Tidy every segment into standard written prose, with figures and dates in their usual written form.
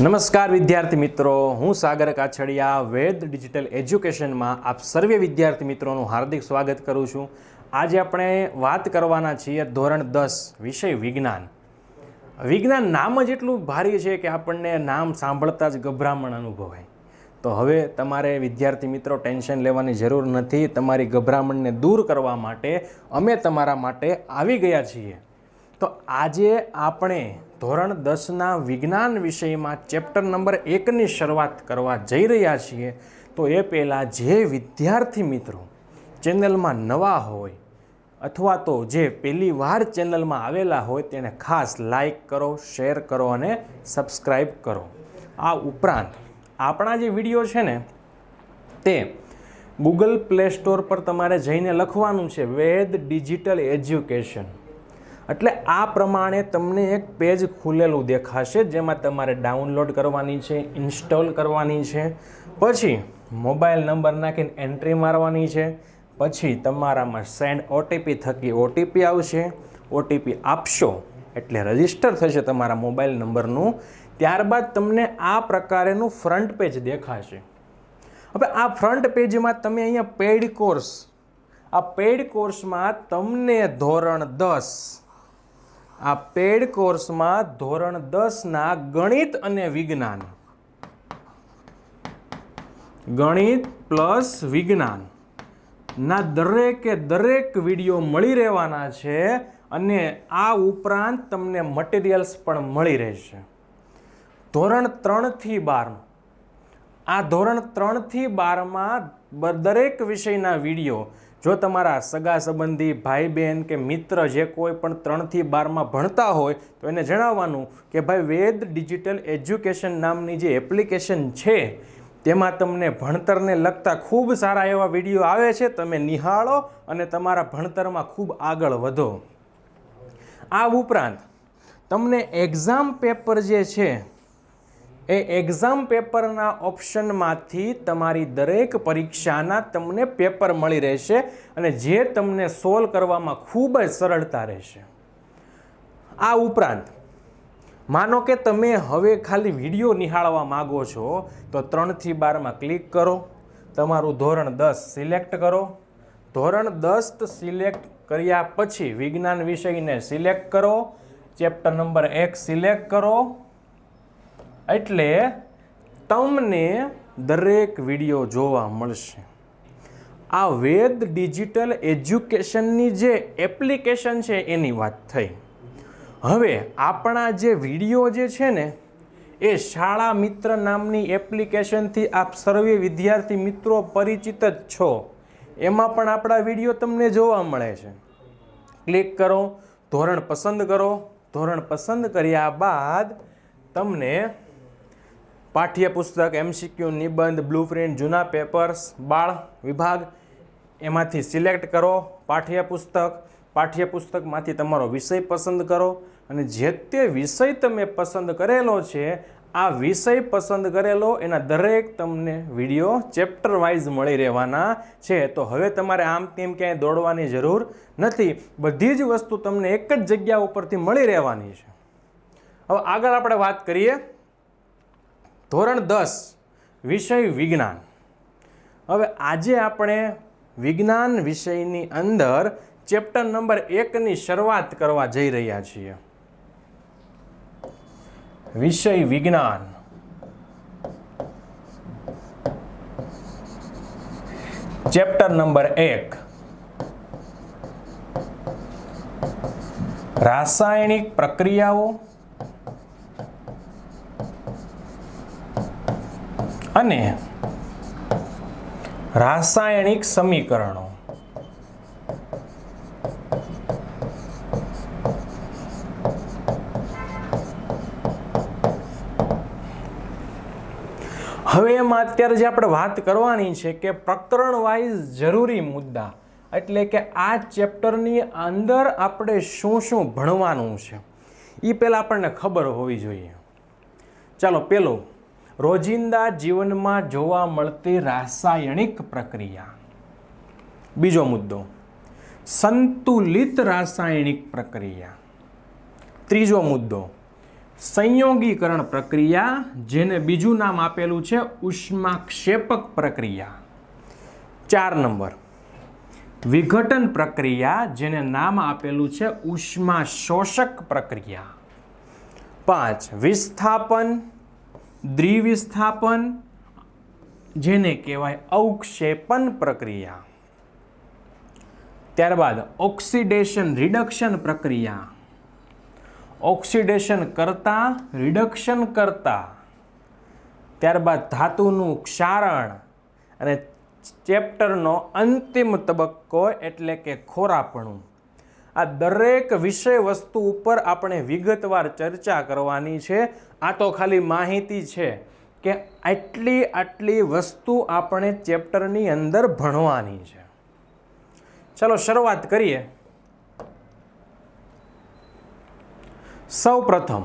નમસ્કાર વિદ્યાર્થી મિત્રો, હું સાગર કાછડિયા વેદ ડિજિટલ એજ્યુકેશનમાં આપ સર્વે વિદ્યાર્થી મિત્રોનું હાર્દિક સ્વાગત કરું છું. આજે આપણે વાત કરવાના છીએ ધોરણ 10 વિષય વિજ્ઞાન. વિજ્ઞાન નામ જ એટલું ભારી છે કે આપણને નામ સાંભળતા જ ગભરામણ અનુભવાય. તો હવે તમારે વિદ્યાર્થી મિત્રો ટેન્શન લેવાની જરૂર નથી. તમારી ગભરામણને દૂર કરવા માટે અમે તમારા માટે આવી ગયા છીએ. તો આજે આપણે ધોરણ 10ના વિજ્ઞાન વિષયમાં ચેપ્ટર નંબર 1ની શરૂઆત કરવા જઈ રહ્યા છીએ. તો એ પહેલાં જે વિદ્યાર્થી મિત્રો ચેનલમાં નવા હોય અથવા તો જે પહેલી વાર ચેનલમાં આવેલા હોય તેને ખાસ લાઈક કરો, શેર કરો અને સબસ્ક્રાઈબ કરો. આ ઉપરાંત આપણા જે વિડીયો છે ને તે ગૂગલ પ્લે સ્ટોર પર તમારે જઈને લખવાનું છે વેદ ડિજિટલ એજ્યુકેશન. એટલે આ પ્રમાણે તમને એક પેજ ખુલેલું દેખાશે જેમાં તમારે ડાઉનલોડ કરવાની છે, ઇન્સ્ટોલ કરવાની છે, પછી મોબાઈલ નંબર નાખીને એન્ટ્રી મારવાની છે, પછી તમારામાં સેન્ડ ઓટીપી થકી ઓટીપી આવશે. ઓટીપી આપશો એટલે રજિસ્ટર થશે તમારા મોબાઈલ નંબરનું. ત્યારબાદ તમને આ પ્રકારેનું ફ્રન્ટ પેજ દેખાશે. હવે આ ફ્રન્ટ પેજમાં તમે અહીંયા પેઇડ કોર્સ, આ પેઇડ કોર્સમાં તમને ધોરણ 10, આ પેડ કોર્સમાં ધોરણ 10ના ગણિત અને વિજ્ઞાન, ગણિત પ્લસ વિજ્ઞાન ના દરેકે દરેક વિડીયો મળી રહેવાના છે અને આ ઉપરાંત તમને મટીરિયલ્સ પણ મળી રહેશે. ધોરણ 3થી 12, આ ધોરણ 3થી 12માં દરેક વિષયના વિડીયો જો તમારા સગા સંબંધી, ભાઈ બહેન કે મિત્ર જે કોઈ પણ 3થી 12માં ભણતા હોય તો એને જણાવવાનું કે ભાઈ વેદ ડિજિટલ એજ્યુકેશન નામની જે એપ્લિકેશન છે તેમાં તમને ભણતરને લગતા ખૂબ સારા એવા વિડીયો આવે છે. તમે નિહાળો અને તમારા ભણતરમાં ખૂબ આગળ વધો. આ ઉપરાંત તમને એક્ઝામ પેપર જે છે એ એક્ઝામ પેપરના ઓપ્શનમાંથી તમારી દરેક પરીક્ષાના તમને પેપર મળી રહેશે અને જે તમને સોલ્વ કરવામાં ખૂબ જ સરળતા રહેશે. આ ઉપરાંત માનો કે તમે હવે ખાલી વિડીયો નિહાળવા માગો છો તો 3થી 12માં ક્લિક કરો, તમારું ધોરણ 10 સિલેક્ટ કરો. ધોરણ 10 સિલેક્ટ કર્યા પછી વિજ્ઞાન વિષયને સિલેક્ટ કરો, ચેપ્ટર નંબર 1 સિલેક્ટ કરો. એટલે તમને દરેક વિડીયો જોવા મળશે. આ વેદ ડિજિટલ એજ્યુકેશનની જે એપ્લિકેશન છે એની વાત થઈ. હવે આપણા જે વિડીયો જે છે ને એ શાળા મિત્ર નામની એપ્લિકેશનથી આપ સર્વે વિદ્યાર્થી મિત્રો પરિચિત જ છો. એમાં પણ આપણા વિડીયો તમને જોવા મળે છે. ક્લિક કરો, ધોરણ પસંદ કરો. ધોરણ પસંદ કર્યા બાદ તમને પાઠ્યપુસ્તક, એમસીક્યુ, નિબંધ, બ્લુપ્રિન્ટ, જૂના પેપર્સ, બાળ વિભાગ એમાંથી સિલેક્ટ કરો પાઠ્યપુસ્તક. પાઠ્યપુસ્તકમાંથી તમારો વિષય પસંદ કરો અને જે તે વિષય તમે પસંદ કરેલો છે આ વિષય પસંદ કરેલો એના દરેક તમને વિડીયો ચેપ્ટર વાઇઝ મળી રહેવાના છે. તો હવે તમારે આમ તેમ ક્યાંય દોડવાની જરૂર નથી. બધી જ વસ્તુ તમને એક જ જગ્યા ઉપરથી મળી રહેવાની છે. હવે આગળ આપણે વાત કરીએ ધોરણ 10 વિષય વિજ્ઞાન. હવે આજે આપણે વિજ્ઞાન વિષયની અંદર ચેપ્ટર નંબર 1ની શરૂઆત કરવા જઈ રહ્યા છીએ. વિષય વિજ્ઞાન. ચેપ્ટર નંબર 1 રાસાયણિક પ્રક્રિયાઓ અને રાસાયણિક સમીકરણો. હવે એમાં અત્યારે જે આપણે વાત કરવાની છે કે પ્રકરણ વાઇઝ જરૂરી મુદ્દા, એટલે કે આ ચેપ્ટરની અંદર આપણે શું શું ભણવાનું છે એ પહેલાં આપણને ખબર હોવી જોઈએ. ચાલો, પહેલું રોજિંદા જીવનમાં જોવા મળતી રાસાયણિક પ્રક્રિયા. બીજો મુદ્દો સંતુલિત રાસાયણિક પ્રક્રિયા. ત્રીજો મુદ્દો સંયોગીકરણ પ્રક્રિયા, જેને બીજું નામ આપેલું છે ઉષ્માક્ષેપક પ્રક્રિયા. 4 નંબર વિઘટન પ્રક્રિયા, જેને નામ આપેલું છે ઉષ્મા શોષક પ્રક્રિયા. 5 વિસ્થાપન, દ્વિવિસ્થાપન, જેને કહેવાય અવક્ષેપન પ્રક્રિયા. ત્યારબાદ ઓક્સિડેશન રિડક્શન પ્રક્રિયા, ઓક્સિડેશન કરતા રિડક્શન કરતા. ત્યારબાદ ધાતુનું ક્ષારણ અને ચેપ્ટરનો અંતિમ તબક્કો એટલે કે ખોરાપણું. આ દરેક વિષય વસ્તુ ઉપર આપણે વિગતવાર ચર્ચા કરવાની છે. આ તો ખાલી માહિતી છે કે આટલી વસ્તુ આપણે ચેપ્ટરની અંદર ભણવાની છે. ચલો શરૂઆત કરીએ. સૌ પ્રથમ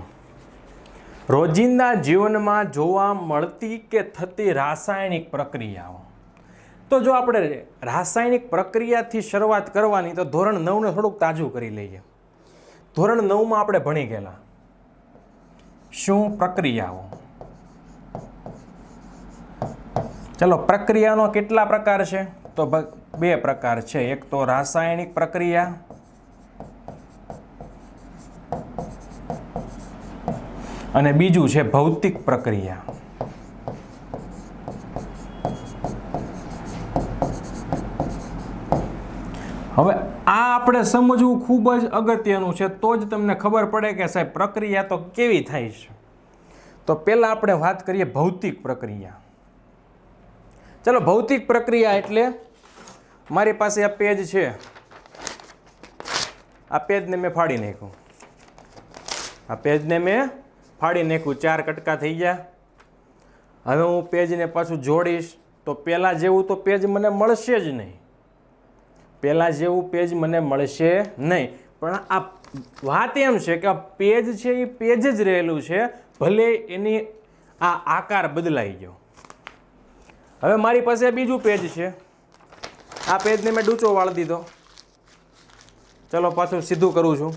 રોજિંદા જીવનમાં જોવા મળતી કે થતી રાસાયણિક પ્રક્રિયાઓ. તો જો આપણે રાસાયણિક પ્રક્રિયાથી શરૂઆત કરવાની તો ધોરણ 9ને થોડુંક તાજું કરી લઈએ. ધોરણ 9માં આપણે ભણી ગયેલા શું પ્રક્રિયાઓ. ચલો પ્રક્રિયાનો કેટલા પ્રકાર છે? તો 2 પ્રકાર છે. એક તો રાસાયણિક પ્રક્રિયા અને બીજું છે ભૌતિક પ્રક્રિયા. હવે આ આપણે સમજવું ખૂબ જ અગત્યનું છે, તો જ તમને ખબર પડે કે સાહેબ પ્રક્રિયા તો કેવી થાય છે. તો પહેલા આપણે વાત કરીએ ભૌતિક પ્રક્રિયા. ચલો ભૌતિક પ્રક્રિયા એટલે મારી પાસે આ પેજ છે, આ પેજને મેં ફાડી નાખ્યું, આ પેજને મેં ફાડી નાખ્યું, 4 કટકા થઈ ગયા. હવે હું પેજને પાછું જોડીશ તો પહેલાં જેવું તો પેજ મને મળશે જ નહીં, પહેલાં જેવું પેજ મને મળશે નહીં. પણ આ વાત એમ છે કે આ પેજ છે એ પેજ જ રહેલું છે, ભલે એની આ આકાર બદલાઈ ગયો. હવે મારી પાસે બીજું પેજ છે, આ પેજને મેં ડૂચો વાળી દીધો. ચલો પાછું સીધું કરું છું.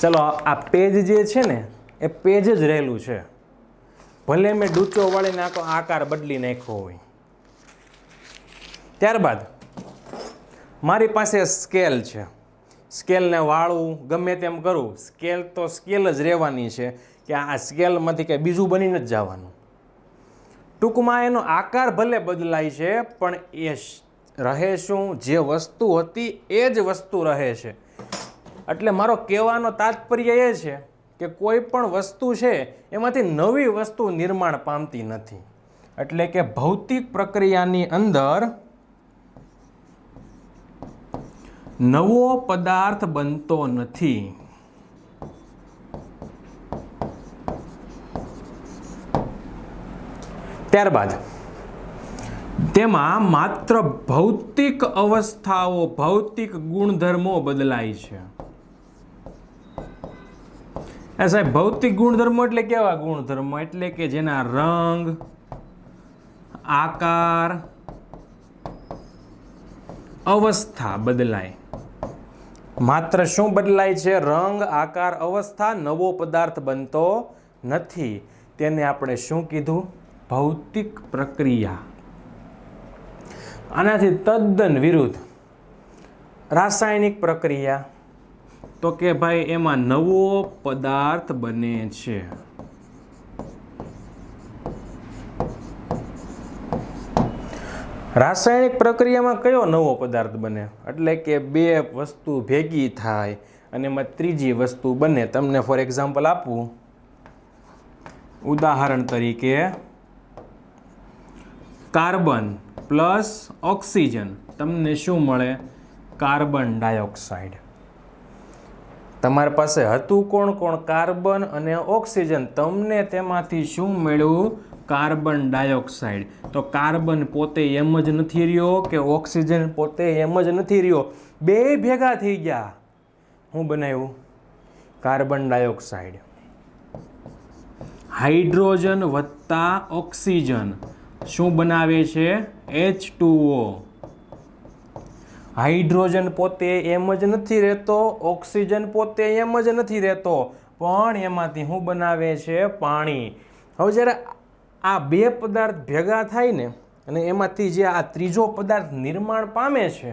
ચલો આ પેજ જે છે ને એ પેજ જ રહેલું છે, ભલે મેં ડૂચો વાળીને આકાર બદલી નાખ્યો હોય. ત્યારબાદ મારી પાસે સ્કેલ છે, સ્કેલને વાળું ગમે તેમ કરું, સ્કેલ તો સ્કેલ જ રહેવાની છે કે આ સ્કેલમાંથી કંઈ બીજું બનીને જ જવાનું. ટૂંકમાં એનો આકાર ભલે બદલાય છે પણ એ રહે શું, જે વસ્તુ હતી એ જ વસ્તુ રહે છે. એટલે મારો કહેવાનો તાત્પર્ય એ છે કે કોઈ પણ વસ્તુ છે એમાંથી નવી વસ્તુ નિર્માણ પામતી નથી. એટલે કે ભૌતિક પ્રક્રિયાની અંદર નવો પદાર્થ બનતો નથી. ત્યારબાદ તેમાં માત્ર ભૌતિક અવસ્થાઓ, ભૌતિક ગુણધર્મો બદલાય છે. સાહેબ ભૌતિક ગુણધર્મો એટલે કેવા ગુણધર્મો? એટલે કે જેના રંગ, આકાર, અવસ્થા બદલાય. માત્ર શું બદલાય છે? રંગ, આકાર, અવસ્થા. નવો પદાર્થ બનતો નથી. તેને આપણે શું કીધું? ભૌતિક પ્રક્રિયા. આનાથી તદ્દન વિરુદ્ધ રાસાયણિક પ્રક્રિયા, તો કે ભાઈ એમાં નવો પદાર્થ બને છે. રાસાયણિક પ્રક્રિયામાં કયો નવો પદાર્થ બને? એટલે કે 2 વસ્તુ ભેગી થાય અને એમાં ત્રીજી વસ્તુ બને. તમને ફોર એક્ઝામ્પલ આપું, ઉદાહરણ તરીકે કાર્બન પ્લસ ઓક્સિજન, તમને શું મળે? Carbon dioxide. તમારી પાસે હતું કોણ કોણ? કાર્બન અને ઓક્સિજન. તમને તેમાંથી શું મળ્યું? Carbon dioxide. તો કાર્બન પોતે એમ જ નથી રહ્યો કે ઓક્સિજન પોતે એમ જ નથી રહ્યો, 2 ભેગા થઈ ગયા. શું બનાવ્યું? Carbon dioxide. હાઇડ્રોજન વત્તા ઓક્સિજન શું બનાવે છે? H2O. હાઇડ્રોજન પોતે એમ જ નથી રહેતો, ઓક્સિજન પોતે એમ જ નથી રહેતો, પણ એમાંથી શું બનાવે છે? પાણી. હવે જ્યારે આ બે પદાર્થ ભેગા થાય ને અને એમાંથી જે આ ત્રીજો પદાર્થ નિર્માણ પામે છે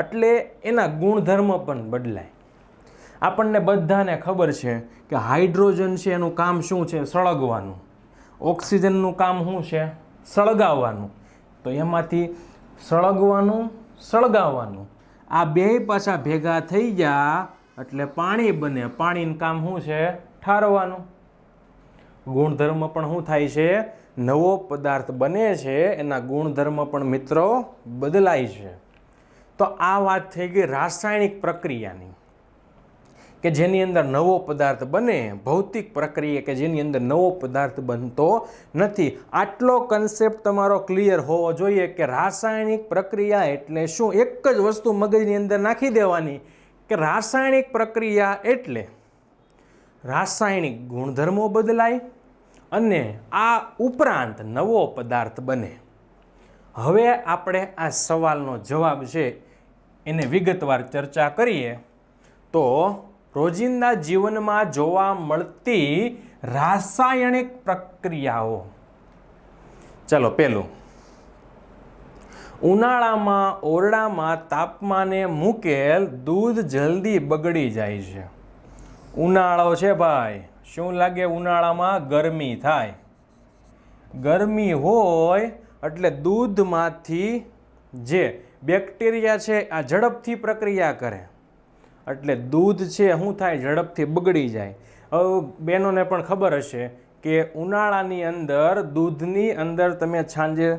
એટલે એના ગુણધર્મ પણ બદલાય. આપણને બધાને ખબર છે કે હાઇડ્રોજન છે એનું કામ શું છે? સળગવાનું. ઓક્સિજનનું કામ શું છે? સળગાવવાનું. તો એમાંથી સળગવાનું, સળગાવવાનું આ બે પાછા ભેગા થઈ ગયા એટલે પાણી બને. પાણીનું કામ શું છે? ઠારવાનું. ગુણધર્મ પણ શું થાય છે? નવો પદાર્થ બને છે એના ગુણધર્મ પણ મિત્રો બદલાય છે. તો આ વાત થઈ ગઈ રાસાયણિક પ્રક્રિયાની, કે જેની અંદર નવો પદાર્થ બને, ભૌતિક પ્રક્રિયા કે જેની અંદર નવો પદાર્થ બનતો નથી. આટલો કન્સેપ્ટ તમારો ક્લિયર હોવો જોઈએ કે રાસાયણિક પ્રક્રિયા એટલે શું. એક જ વસ્તુ મગજની અંદર નાખી દેવાની કે રાસાયણિક પ્રક્રિયા એટલે રાસાયણિક ગુણધર્મો બદલાય અને આ ઉપરાંત નવો પદાર્થ બને. હવે આપણે આ સવાલનો જવાબ છે એને વિગતવાર ચર્ચા કરીએ તો રોજિંદા જીવનમાં જોવા મળતી રાસાયણિક પ્રક્રિયાઓ. ચલો, પહેલું, ઉનાળામાં ઓરડામાં તાપમાને મૂકેલ દૂધ જલ્દી બગડી જાય છે. ઉનાળો છે ભાઈ, શું લાગે? ઉનાળામાં ગરમી થાય. ગરમી હોય એટલે દૂધમાંથી જે બેક્ટેરિયા છે આ ઝડપથી પ્રક્રિયા કરે એટલે દૂધ છે શું થાય? ઝડપથી બગડી જાય. હવે બહેનોને પણ ખબર હશે કે ઉનાળાની અંદર દૂધની અંદર તમે સાંજે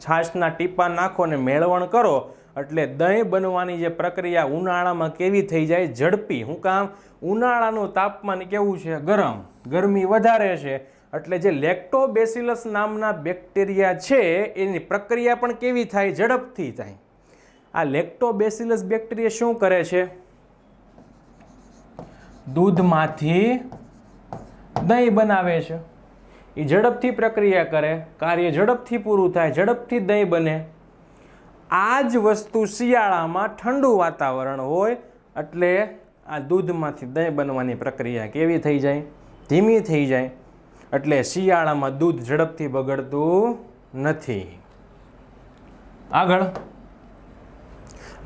છાશના ટીપા નાખો ને મેળવણ કરો એટલે દહીં બનવાની જે પ્રક્રિયા ઉનાળામાં કેવી થઈ જાય? ઝડપી. શું કામ? ઉનાળાનું તાપમાન કેવું છે? ગરમ. ગરમી વધારે છે એટલે જે લેક્ટોબેસિલસ નામના બેક્ટેરિયા છે એની પ્રક્રિયા પણ કેવી થાય? ઝડપથી થાય. આ લેક્ટોબેસિલસ બેક્ટેરિયા શું કરે છે? દૂધમાંથી દહીં બનાવે છે. એ ઝડપથી પ્રક્રિયા કરે, કાર્ય ઝડપથી પૂરું થાય, ઝડપથી દહીં બને. આ જ વસ્તુ શિયાળામાં ઠંડુ વાતાવરણ હોય એટલે આ દૂધમાંથી દહીં બનવાની પ્રક્રિયા કેવી થઈ જાય? ધીમી થઈ જાય. એટલે શિયાળામાં દૂધ ઝડપથી બગડતું નથી. આગળ,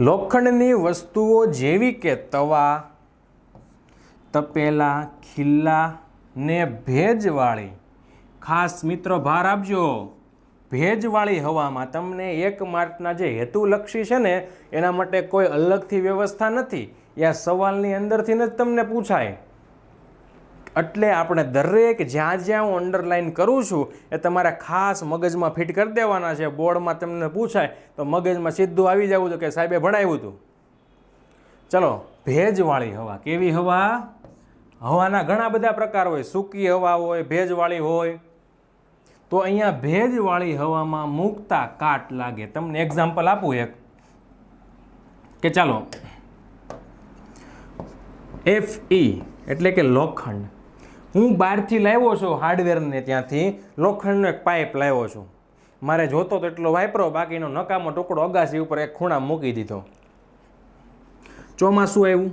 લોખંડની વસ્તુઓ જેવી કે તવા, તપેલા, ખીલ્લા ને ભેજવાળી, ખાસ મિત્રો ભાર આપજો, ભેજવાળી હવામાં તમને 1 માર્કના જે હેતુલક્ષી છે ને એના માટે કોઈ અલગથી વ્યવસ્થા નથી. એ સવાલની અંદરથી જ તમને પૂછાય. એટલે આપણે દરેક જ્યાં જ્યાં હું અંડરલાઇન કરું છું એ તમારે ખાસ મગજમાં ફિટ કરી દેવાના છે. બોર્ડમાં તમને પૂછાય તો મગજમાં સીધું આવી જવું છે કે સાહેબે ભણાવ્યું હતું. ચલો, ભેજવાળી હવા. કેવી હવા? હવાના ઘણા બધા પ્રકાર હોય. સૂકી હવા હોય, ભેજવાળી હોય. તો અહીંયા ભેજવાળી હવામાં મૂકતા કાટ લાગે. તમને એક્ઝામ્પલ આપું એક, કે ચાલો Fe એટલે કે લોખંડ. હું બહારથી લાવ્યો છું હાર્ડવેરને, ત્યાંથી લોખંડનો એક પાઇપ લાવ્યો છું. મારે જોતો તો એટલો વાપરો, બાકીનો નકામો ટુકડો અગાસી ઉપર એક ખૂણા મૂકી દીધો. ચોમાસું આવ્યું,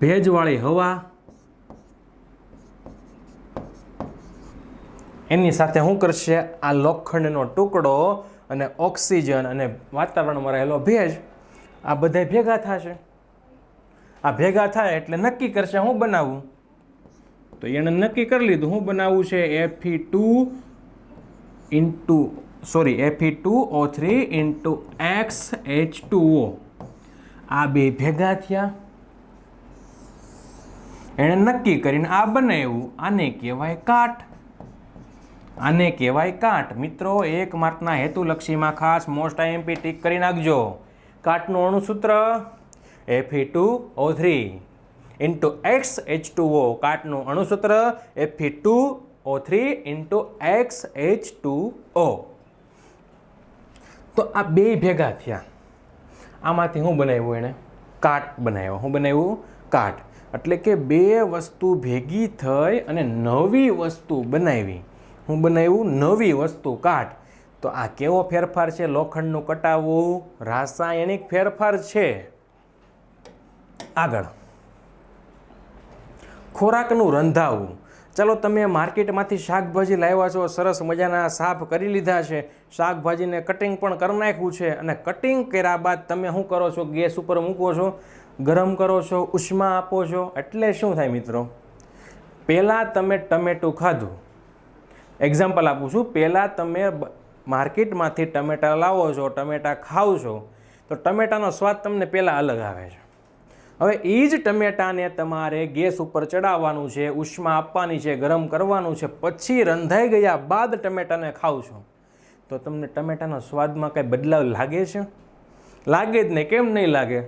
ભેજવાળી હવા, એની સાથે શું કરશે? આ લોખંડનો ટુકડો અને ઓક્સિજન અને વાતાવરણમાં રહેલો ભેજ આ બધા ભેગા થશે. આ ભેગા થાય એટલે નક્કી કરશે શું બનાવવું. તો એને નક્કી કરી લીધું. શું બનાવવું છે? Fe2O3 into XH2O. આ બે ભેગા થયા, એણે નક્કી કરીને આ બનાવ્યું. આને કહેવાય કાટ. આને કહેવાય કાટ. મિત્રો, 1 માર્કના હેતુલક્ષીમાં ખાસ મોસ્ટ આઈએમપી ટીક કરી નાખજો. કાટનું અણુસૂત્ર Fe2O3 into XH2O. કાટનું અણુસૂત્ર Fe2O3 into XH2O. તો આ બે ભેગા થયા. આમાંથી શું બનાવ્યું? એણે કાટ બનાવ્યો. શું બનાવ્યું? કાટ. એટલે કે બે વસ્તુ ભેગી થઈ અને નવી વસ્તુ બનાવી. હું બનાવ્યું? નવી વસ્તુ, કાટ. તો આ કેવો ફેરફાર છે? લોખંડનું કટાવવું રાસાયણિક ફેરફાર છે. આગળ, ખોરાકનું રંધાવું. ચાલો, તમે માર્કેટમાંથી શાકભાજી લાવ્યા છો, સરસ મજાના સાફ કરી લીધા છે, શાકભાજીને કટિંગ પણ કરી નાખ્યું છે, અને કટિંગ કર્યા બાદ તમે શું કરો છો? ગેસ ઉપર મૂકો છો, ગરમ કરો છો, ઉષ્મા આપો છો. એટલે શું થાય મિત્રો? પહેલાં તમે ટમેટું ખાધું, એક્ઝામ્પલ આપું છું, પહેલાં તમે માર્કેટમાંથી ટમેટાં લાવો છો, ટમેટાં ખાવ છો, તો ટમેટાનો સ્વાદ તમને પહેલાં અલગ આવે છે. હવે એ જ ટમેટાને તમારે ગેસ ઉપર ચડાવવાનું છે, ઉષ્મા આપવાની છે, ગરમ કરવાનું છે, પછી રંધાઈ ગયા બાદ ટમેટાને ખાવ છો, તો તમને ટમેટાના સ્વાદમાં કંઈ બદલાવ લાગે છે? લાગે જ નહીં. કેમ નહીં લાગે?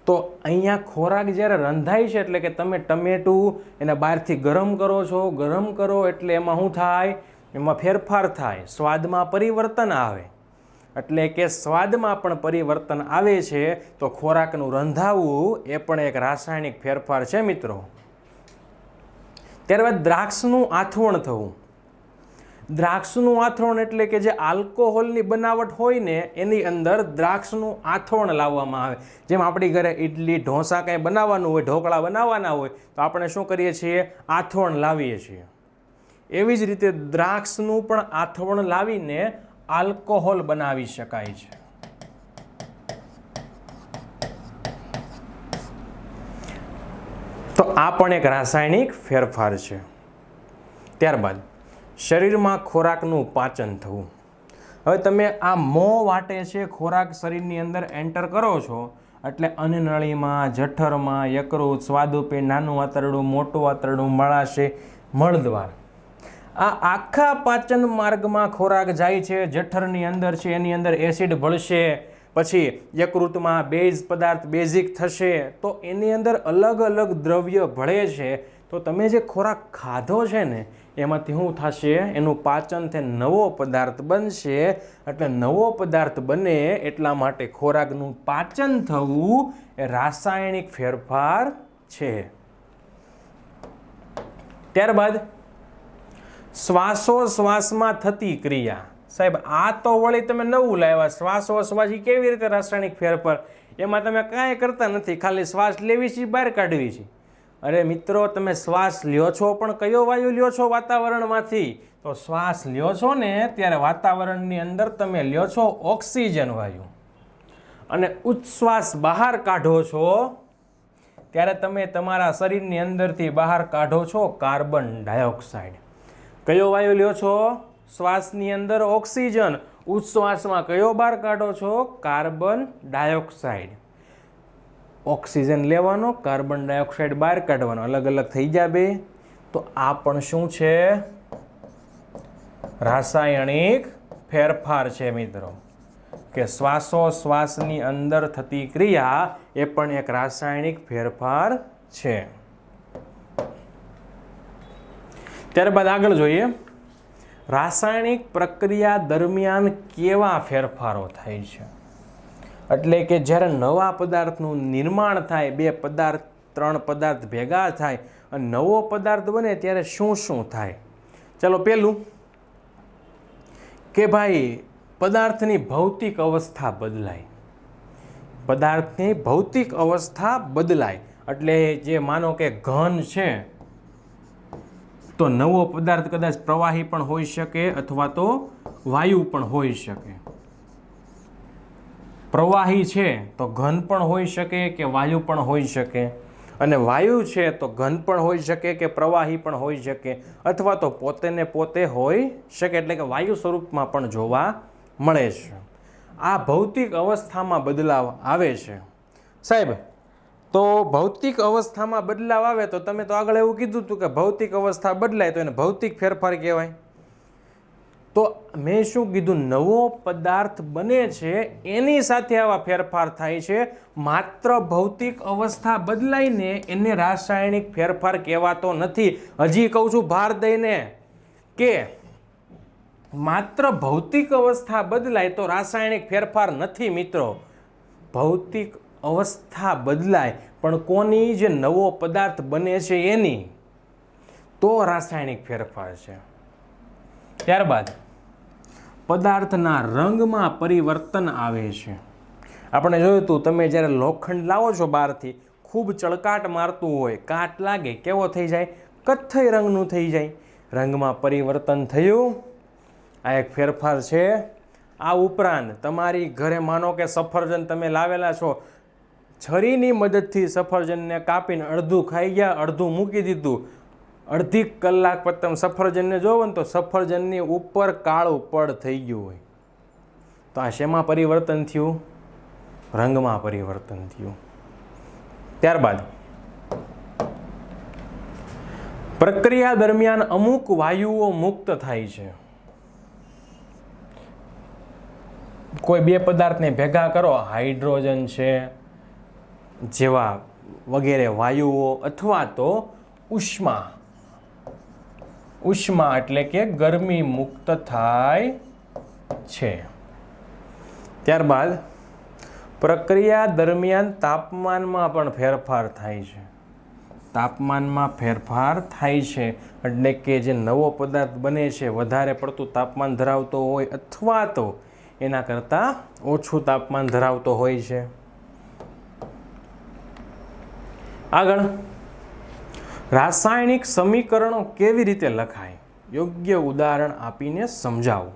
તો અહીંયા ખોરાક જ્યારે રંધાય છે એટલે કે તમે ટમેટું એને બહારથી ગરમ કરો છો, ગરમ કરો એટલે એમાં શું થાય? એમાં ફેરફાર થાય, સ્વાદમાં પરિવર્તન આવે. એટલે કે સ્વાદમાં પણ પરિવર્તન આવે છે, તો ખોરાકનું રંધાવું એ પણ એક રાસાયણિક ફેરફાર છે મિત્રો. ત્યારબાદ દ્રાક્ષનું આથવણ થવું. દ્રાક્ષનું આથવણ એટલે કે જે આલ્કોહોલની બનાવટ હોય ને એની અંદર દ્રાક્ષનું આથવણ લાવવામાં આવે. જેમ આપણી ઘરે ઇડલી ઢોસા કંઈ બનાવવાનું હોય, ઢોકળા બનાવવાના હોય, તો આપણે શું કરીએ છીએ? આથવણ લાવીએ છીએ. એવી જ રીતે દ્રાક્ષનું પણ આથવણ લાવીને આલ્કોહોલ બનાવી શકાય છે. તો આ પણ એક રાસાયણિક ફેરફાર છે. ત્યારબાદ શરીરમાં ખોરાકનું પાચન થવું. હવે તમે આ મોં વાટે છે ખોરાક શરીરની અંદર એન્ટર કરો છો એટલે અન્નનળીમાં, જઠરમાં, યકૃત, સ્વાદુપિંડ, નાનું આંતરડું, મોટું આંતરડું, મળાશય, મળદ્વાર, આ આખા પાચન માર્ગમાં ખોરાક જાય છે. જઠરની અંદર છે એની અંદર એસિડ ભળશે, પછી યકૃતમાં બેઝ પદાર્થ બેઝિક થશે, તો એની અંદર અલગ અલગ દ્રવ્ય ભળે છે. તો તમે જે ખોરાક ખાધો છે ને એમાંથી શું થશે? એનું પાચન થઈ નવો પદાર્થ બનશે. એટલે નવો પદાર્થ બને એટલા માટે ખોરાકનું પાચન થવું એ રાસાયણિક ફેરફાર છે. ત્યારબાદ શ્વાસોશ્વાસમાં થતી ક્રિયા. સાહેબ, આ તો વળી તમે નવું લાવ્યા. શ્વાસોશ્વાસ કેવી રીતે રાસાયણિક ફેરફાર? એમાં તમે કાંઈ કરતા નથી, ખાલી શ્વાસ લેવી છે, બહાર કાઢવી છે. અરે મિત્રો, તમે શ્વાસ લ્યો છો પણ કયો વાયુ લ્યો છો? વાતાવરણમાંથી. તો શ્વાસ લ્યો છો ને ત્યારે વાતાવરણની અંદર તમે લ્યો છો ઓક્સિજન વાયુ, અને ઉચ્છ્વાસ બહાર કાઢો છો ત્યારે તમે તમારા શરીરની અંદરથી બહાર કાઢો છો કાર્બન ડાયોક્સાઇડ. કયો વાયુ લ્યો છો? શ્વાસની અંદર ઓક્સિજન, ઉચ્છ્વાસમાં કયો બહાર કાઢો છો? Carbon dioxide. ઓક્સિજન લેવાનો, કાર્બન ડાયોક્સાઇડ બહાર કાઢવાનો, અલગ અલગ થઈ જાય બે. તો આ પણ શું છે? રાસાયણિક ફેરફાર છે મિત્રો. કે શ્વાસોશ્વાસની અંદર થતી ક્રિયા એ પણ એક રાસાયણિક ફેરફાર છે. ત્યારબાદ આગળ જોઈએ, રાસાયણિક પ્રક્રિયા દરમિયાન કેવા ફેરફારો થાય છે. એટલે કે જ્યારે નવા પદાર્થનું નિર્માણ થાય, બે પદાર્થ, ત્રણ પદાર્થ ભેગા થાય અને નવો પદાર્થ બને ત્યારે શું શું થાય? ચાલો, પહેલું કે ભાઈ પદાર્થની ભૌતિક અવસ્થા બદલાય. પદાર્થની ભૌતિક અવસ્થા બદલાય એટલે જે માનો કે ઘન છે તો નવો પદાર્થ કદાચ પ્રવાહી પણ હોઈ શકે અથવા તો વાયુ પણ હોઈ શકે. પ્રવાહી છે તો ઘન પણ હોઈ શકે કે વાયુ પણ હોઈ શકે, અને વાયુ છે તો ઘન પણ હોઈ શકે કે પ્રવાહી પણ હોઈ શકે, અથવા તો પોતે ને પોતે હોઈ શકે, એટલે કે વાયુ સ્વરૂપમાં પણ જોવા મળે છે. આ ભૌતિક અવસ્થામાં બદલાવ આવે છે. સાહેબ, તો ભૌતિક અવસ્થામાં બદલાવ આવે તો તમે તો આગળ એવું કીધું હતું કે ભૌતિક અવસ્થા બદલાય તો એને ભૌતિક ફેરફાર કહેવાય. તો મેં શું કીધું? નવો પદાર્થ બને છે એની સાથે આવા ફેરફાર થાય છે. માત્ર ભૌતિક અવસ્થા બદલાઈને એને રાસાયણિક ફેરફાર કહેવાતો નથી. હજી કહું છું ભાર દઈને કે માત્ર ભૌતિક અવસ્થા બદલાય તો રાસાયણિક ફેરફાર નથી મિત્રો. ભૌતિક અવસ્થા બદલાય પણ કોની? જે નવો પદાર્થ બને છે એની, તો રાસાયણિક ફેરફાર છે. ત્યારબાદ પદાર્થના રંગમાં પરિવર્તન આવે છે. આપણે જોયું હતું, તમે જ્યારે લોખંડ લાવો છો બહારથી, ખૂબ ચળકાટ મારતું હોય, કાટ લાગે, કેવો થઈ જાય? કથ્થઈ રંગનું થઈ જાય. રંગમાં પરિવર્તન થયું. આ એક ફેરફાર છે. આ ઉપરાંત તમારી ઘરે માનો કે સફરજન તમે લાવેલા છો, છરીની મદદથી સફરજનને કાપીને અડધું ખાઈ ગયા, અડધું મૂકી દીધું, અડધી કલાક પછી તમે સફરજનને જોવો ને તો સફરજનની ઉપર કાળું પડ થઈ ગયું હોય. તો આ શેમાં પરિવર્તન થયું? રંગમાં પરિવર્તન થયું. ત્યારબાદ પ્રક્રિયા દરમિયાન અમુક વાયુઓ મુક્ત થાય છે. કોઈ બે પદાર્થને ભેગા કરો, હાઇડ્રોજન છે જેવા વગેરે વાયુઓ, અથવા તો ઉષ્મા. ઉષ્મા એટલે કે ગરમી મુક્ત થાય છે. ત્યારબાદ પ્રક્રિયા દરમિયાન તાપમાનમાં પણ ફેરફાર થાય છે. તાપમાનમાં ફેરફાર થાય છે એટલે કે જે નવો પદાર્થ બને છે વધારે પડતું તાપમાન ધરાવતો હોય અથવા તો એના કરતાં ઓછું તાપમાન ધરાવતો હોય છે. આગળ, રાસાયણિક સમીકરણો કેવી રીતે લખાય? યોગ્ય ઉદાહરણ આપીને સમજાવો.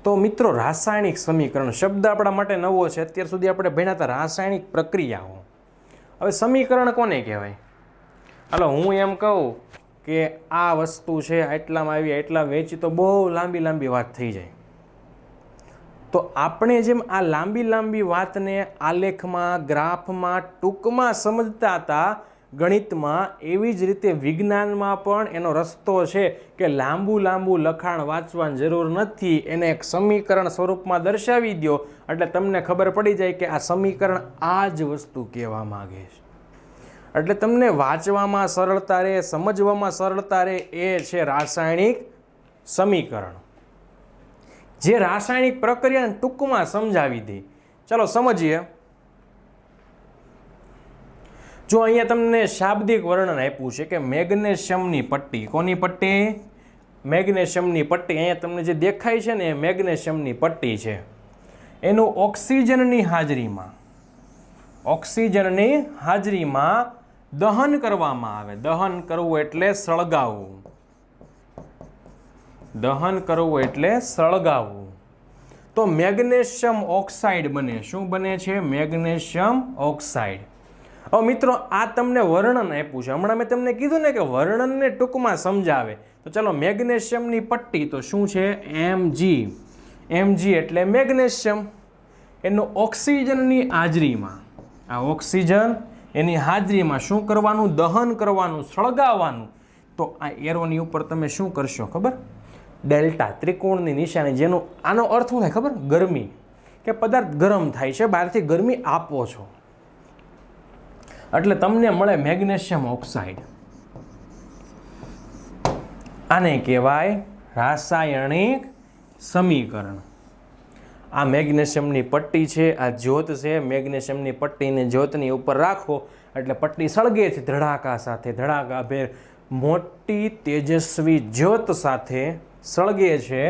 તો મિત્રો, રાસાયણિક સમીકરણ શબ્દ આપણા માટે નવો છે. અત્યાર સુધી આપણે ભણ્યા હતા રાસાયણિક પ્રક્રિયાઓ. હવે સમીકરણ કોને કહેવાય? હાલો, હું એમ કહું કે આ વસ્તુ છે, આટલામાં આવી, આટલા વેચી, તો બહુ લાંબી વાત થઈ જાય. તો આપણે જેમ આ લાંબી વાતને આલેખમાં, ગ્રાફમાં, ટૂંકમાં સમજતા હતા ગણિતમાં, એવી જ રીતે વિજ્ઞાનમાં પણ એનો રસ્તો છે કે લાંબુ લખાણ વાંચવાની જરૂર નથી. એને એક સમીકરણ સ્વરૂપમાં દર્શાવી દો એટલે તમને ખબર પડી જાય કે આ સમીકરણ આ જ વસ્તુ કહેવા માંગે છે. એટલે તમને વાંચવામાં સરળતા રહે, સમજવામાં સરળતા રહે. એ છે રાસાયણિક સમીકરણ, જે રાસાયણિક પ્રક્રિયાને ટૂંકમાં સમજાવી દે. ચાલો સમજીએ. જો અહીંયા તમને શાબ્દિક વર્ણન આપ્યું છે કે મેગ્નેશિયમની પટ્ટી. કોની પટ્ટી? મેગ્નેશિયમની પટ્ટી. અહીંયા તમને જે દેખાય છે ને એ મેગ્નેશિયમની પટ્ટી છે. એનું ઓક્સિજનની હાજરીમાં દહન કરવામાં આવે. દહન કરવું એટલે સળગાવવું. દહન કરવું એટલે સળગાવવું. તો મેગ્નેશિયમ ઓક્સાઇડ બને. શું બને છે? Magnesium oxide. હવે મિત્રો, આ તમને વર્ણન આપ્યું છે. હમણાં મેં તમને કીધું ને કે વર્ણનને ટૂંકમાં સમજાવે. તો ચાલો, મેગ્નેશિયમની પટ્ટી તો શું છે? Mg એટલે મેગ્નેશિયમ. એનું ઓક્સિજનની હાજરીમાં, આ ઓક્સિજન એની હાજરીમાં શું કરવાનું? દહન કરવાનું, સળગાવવાનું. તો આ એરોની ઉપર તમે શું કરશો ખબર? ડેલ્ટા, ત્રિકોણની નિશાની. જેનું આનો અર્થ શું થાય ખબર? ગરમી, કે પદાર્થ ગરમ થાય છે, બહારથી ગરમી આપો છો એટલે તમને મળે મેગ્નેશિયમ ઓક્સાઇડ. આને કહેવાય રાસાયણિક સમીકરણ. આ મેગ્નેશિયમની પટ્ટી છે, આ જ્યોત છે. મેગ્નેશિયમની પટ્ટીને જ્યોતની ઉપર રાખો એટલે પટ્ટી સળગે છે ધડાકા સાથે, ધડાકાભેર મોટી તેજસ્વી જ્યોત સાથે સળગે છે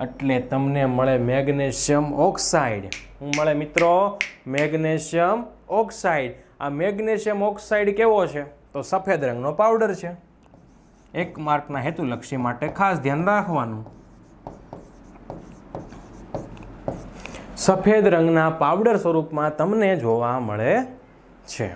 એટલે તમને મળે મેગ્નેશિયમ ઓક્સાઇડ. શું મળે મિત્રો? Magnesium oxide. આ મેગ્નેશિયમ ઓક્સાઇડ કેવો છે? તો સફેદ રંગનો પાવડર છે. 1 માર્કના હેતુલક્ષી માટે ખાસ ધ્યાન રાખવાનું. સફેદ રંગના પાવડર સ્વરૂપમાં તમને જોવા મળે છે.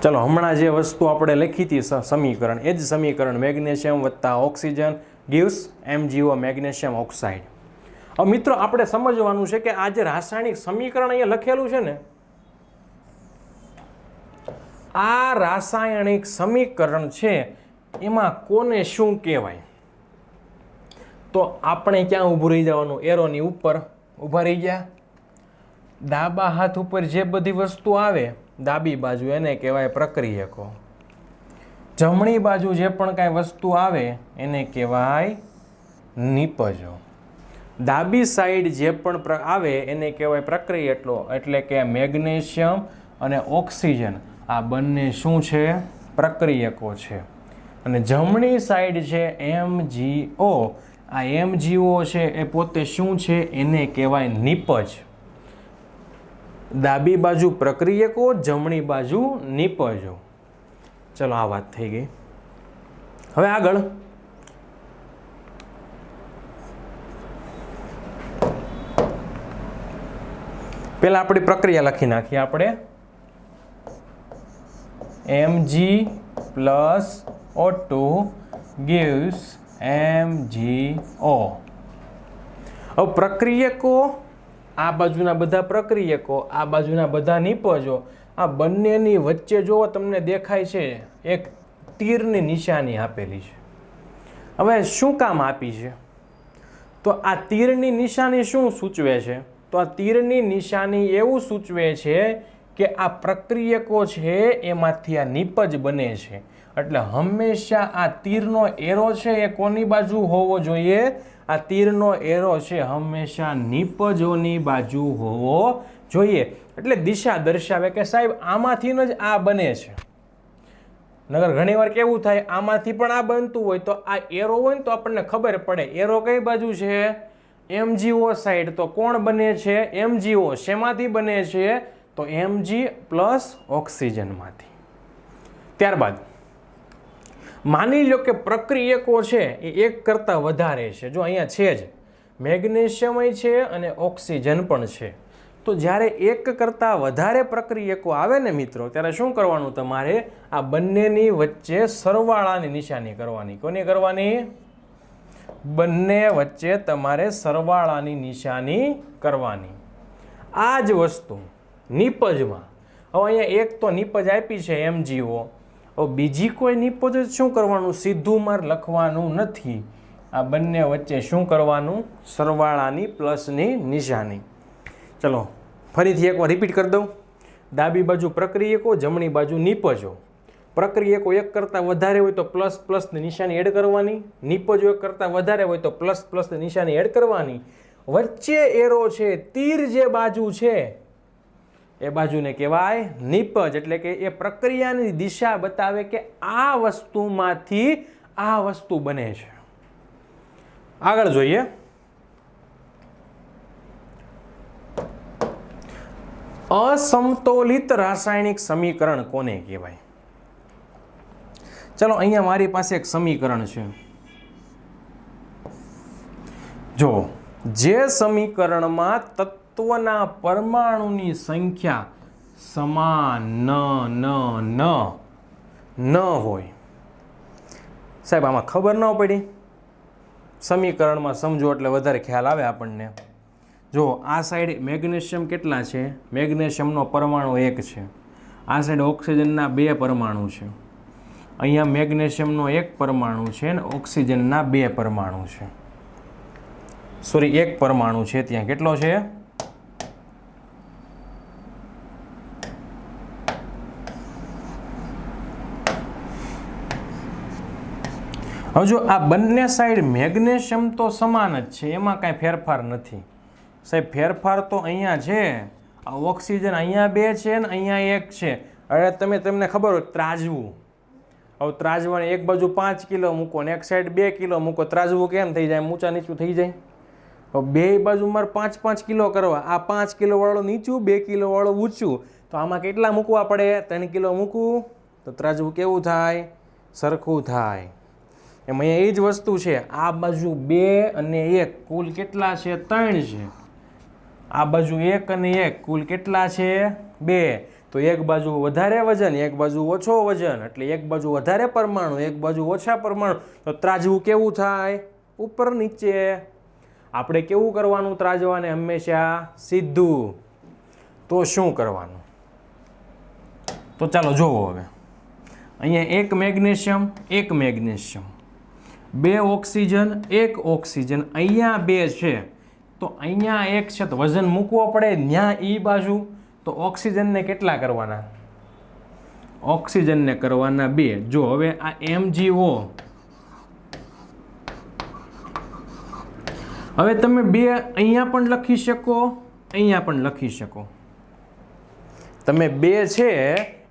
ચલો, હમણાં જે વસ્તુ આપણે લખી હતી સમીકરણ, એ જ સમીકરણ મેગ્નેશિયમ વત્તા oxygen gives MgO, magnesium oxide. હવે મિત્રો, આપણે સમજવાનું છે કે આ જે રાસાયણિક સમીકરણ અહીંયા લખેલું છે ને, આ રાસાયણિક સમીકરણ છે એમાં કોને શું કહેવાય? તો આપણે ક્યાં ઊભું રહી જવાનું? એરોની ઉપર ઊભા રહી ગયા. ડાબા હાથ ઉપર જે બધી વસ્તુ આવે ડાબી બાજુ એને કહેવાય પ્રક્રિયકો. જમણી બાજુ જે પણ કાંઈ વસ્તુ આવે એને કહેવાય નિપજો. ડાબી સાઈડ જે પણ આવે એને કહેવાય પ્રક્રિયકો. એટલે કે મેગ્નેશિયમ અને ઓક્સિજન આ બંને શું છે? પ્રક્રિયકો છે. અને જમણી સાઈડ છે MgO. આ MgO છે એ પોતે શું છે? એને કહેવાય નિપજ. ડાબી બાજુ પ્રક્રિયકો, જમણી બાજુ નિપજો. ચલો આ વાત થઈ ગઈ. હવે આગળ પહેલા આપણી પ્રક્રિયા લખી નાખીએ આપણે. Mg plus O2 gives MgO. હવે પ્રક્રિયકો, આ બાજુના બધા પ્રક્રિયકો, આ બાજુના બધા નિપજો, આ બંનેની વચ્ચે જો તમને દેખાય છે એક તીરની નિશાની આપેલી છે. હવે શું કામ આપી છે? તો આ તીરની નિશાની શું સૂચવે છે? તો આ તીરની નિશાની એવું સૂચવે છે કે આ પ્રક્રિયકો છે એમાંથી આ નિપજ બને છે. એટલે હંમેશા આ તીરનો એરો છે એ કોની બાજુ હોવો જોઈએ? આ તીરનો એરો છે હંમેશા નિપજોની બાજુ હોવો જોઈએ. એટલે દિશા દર્શાવે કે સાહેબ આમાંથી જ આ બને છે. નગર ઘણીવાર કેવું થાય, આમાંથી પણ આ બનતું હોય તો આ એરો હોય ને તો આપણને ખબર પડે એરો કઈ બાજુ છે? MgO side. તો કોણ બને છે? MgO. શેમાંથી બને છે? તો Mg પ્લસ ઓક્સિજનમાંથી. ત્યારબાદ માની લો કે પ્રક્રિયકો છે એ એક કરતાં વધારે છે. જો અહીંયા છે જ મેગ્નેશિયમ છે અને ઓક્સિજન પણ છે. તો જ્યારે એક કરતાં વધારે પ્રક્રિયકો આવે ને મિત્રો, ત્યારે શું કરવાનું? તમારે આ બંનેની વચ્ચે સરવાળાની નિશાની કરવાની. કોની કરવાની? બંને વચ્ચે તમારે સરવાળાની નિશાની કરવાની. આ જ વસ્તુ નિપજમાં. હવે અહીંયા એક તો નિપજ આપી છે MgO. હવે બીજી કોઈ નિપજ શું કરવાનું? સીધું માર લખવાનું નથી. આ બંને વચ્ચે શું કરવાનું? સરવાળાની પ્લસની નિશાની. ચલો ફરીથી એકવાર રિપીટ કરી દઉં. ડાબી બાજુ પ્રક્રિયકો, જમણી બાજુ નિપજો. પ્રક્રિયકો એક કરતાં વધારે હોય તો પ્લસ પ્લસની નિશાની એડ કરવાની. નિપજો એક કરતાં વધારે હોય તો પ્લસ પ્લસની નિશાની એડ કરવાની. વચ્ચે એરો છે, તીર જે બાજુ છે એ બાજુને કહેવાય નિપજ. એટલે કે એ પ્રક્રિયાની દિશા બતાવે કે આ વસ્તુમાંથી આ વસ્તુ બને છે. આગળ જોઈએ. અસમતોલિત રાસાયણિક સમીકરણ કોને કહેવાય? ચલો અહીંયા મારી પાસે એક સમીકરણ છે. જો જે સમીકરણમાં તત્વના પરમાણુની સંખ્યા સમાન ન હોય. સાહેબ આમાં ખબર ન પડી? સમીકરણમાં સમજો એટલે વધારે ખ્યાલ આવે આપણને. જો આ સાઈડ મેગ્નેશિયમ કેટલા છે? મેગ્નેશિયમનો પરમાણુ 1 છે. આ સાઈડ ઓક્સિજનના 2 પરમાણુ છે. અહીંયા મેગ્નેશિયમનો 1 પરમાણુ છે અને ઓક્સિજનના 2 પરમાણુ છે. સોરી 1 પરમાણુ છે. ત્યાં કેટલો છે? હવે જો આ બંને સાઈડ મેગ્નેશિયમ તો સમાન જ છે, એમાં કાંઈ ફેરફાર નથી. સાહેબ ફેરફાર તો અહીંયા છે. આ ઓક્સિજન અહીંયા 2 છે ને અહીંયા 1 છે. હવે તમને ખબર હોય ત્રાજવું. હવે ત્રાજવાને એક બાજુ 5 કિલો મૂકો ને એક સાઈડ 2 કિલો મૂકો, ત્રાજવું કેમ થઈ જાય? ઊંચા નીચું થઈ જાય. હવે બે બાજુ મારે 5-5 કિલો કરવા. આ 5 કિલો વાળો નીચું, 2 કિલો વાળો ઊંચું. તો આમાં કેટલા મૂકવા પડે? 3 કિલો મૂકવું તો ત્રાજવું કેવું થાય? સરખું થાય. એમ અહીંયા એ જ વસ્તુ છે. આ બાજુ 2 અને 1 કુલ કેટલા છે? 3 છે. આ બાજુ 1 અને 1 કુલ કેટલા છે? 2. તો એક બાજુ વધારે વજન, એક બાજુ ઓછો વજન. એટલે એક બાજુ વધારે પરમાણુ, એક બાજુ ઓછા પરમાણુ. તો ત્રાજવું કેવું થાય? ઉપર નીચે. આપણે કેવું કરવાનું? ત્રાજવાને હંમેશા સીધું. તો શું કરવાનું? તો ચાલો જોવો. હવે અહીંયા 1 મેગ્નેશિયમ, 1 મેગ્નેશિયમ, 2 ઓક્સિજન, 1 ઓક્સિજન. અહીંયા 2 છે તો અહીંયા 1 છે તો વજન મૂકવો પડે ત્યાં ઈ બાજુ. તો ઓક્સિજનને કેટલા કરવાના? ઓક્સિજનને કરવાના 2. જો હવે આ MgO, હવે તમે 2 અહીંયા પણ લખી શકો, અહીંયા પણ લખી શકો. તમે 2 છે